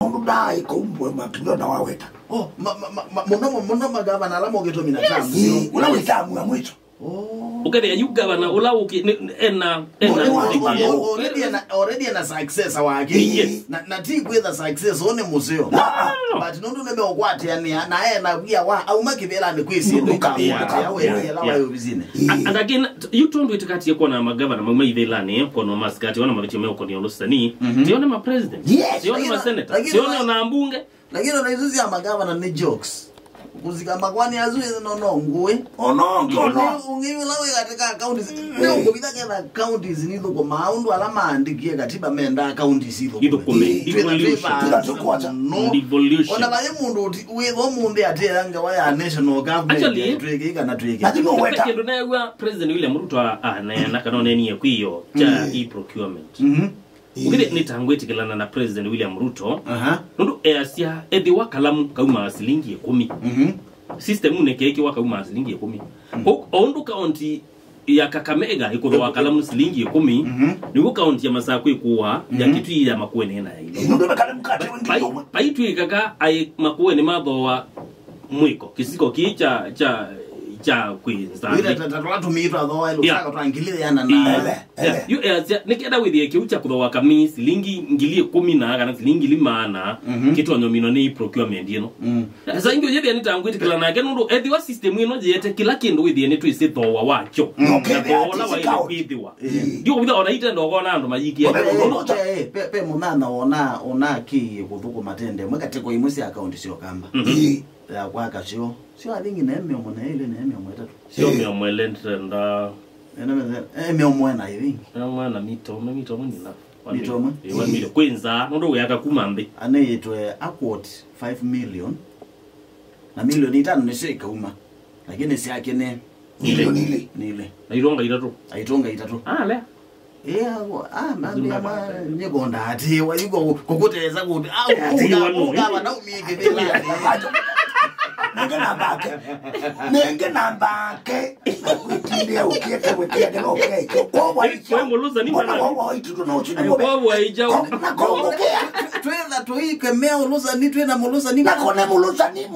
Ndai ko mbwe makino na waweta. Oh, muno magavana la mogeto mina tamu. Ula witamu ya mwicho. Ukade ya gavana ula already na success wake. Na ti kwetha success one museo. But nondo nebe okwate yani na na bia wa au makivela ni kwisi nduka yawe lawa bizine. And again you told me tikati yako na magavana maithelane kono maskati wana mabichemeo kono Olusani. Sione ma president. Sione ma senator. Sione na mbunge. Lakini unaizuzi ya magavana ni jokes. Kuzika makwani azui no nguwe. Ungiwe lawe katika counties. Leo kubita kana counties nizo kwa maundu alama andikie katiba menda counties hizo. Ido kome. Devolution. Ona baye mundu wewe munde ateranga wa national government tweke kana tweke. Lakini weta ndo na president William Ruto na kanone ni yakwiyo cha e-procurement. Ukide nitangwetikilana na president William Ruto. Nundu easia ethi wakalamu kauma silingi 10. System unekeke wakauma silingi 10. Ondu county ya Kakamega iko wakalamu silingi 10. Nigo county ya Masako ikuwa ya kitu ya Makueni na hilo. ndio kale mkate wengi. Paitu ikaka ai Makueni madho wa mwiko kisiko kicha cha kwinza ile tatatu mito adho ile usaka twangilile yana na you nikenda with ye kiucha kudhowa kami silingi ngilie 10 na kana silingi limana kitu anyomino ni procurement yeno sasa ingo yebe anitangwitikila na kenu ethi wa system ino yete kila kindu with ye netu ise thowa wacho na wa ile kwithiwa ndio kubitha ona ite ndogo na ndo majiki pe munana ona ki kuthuko matende mwekateko imusi account sio kamba ya kwaka sio alingi na mmeo na ile na mmeo tatu sio mmeo mwelenda mmeo mwana hivi mwana mito mwini na mito mwa ewa milio kwenza ndo yaka kumambe anaitwe Accord 5 million na milioni 5 nisika uma lakini si yake ne milioni ile na ironga itatu le mambe ama nyegonda ati wayuko kokoteza kuti ugaba na umike bila nenge nambake kuitilia ukiete wekia kelo okay kwa waicho ngoluza ni mbona waitu tunaochina kwa waija na kwa twenda tuike mea uluza ni twena muluza ni na kone muluza ni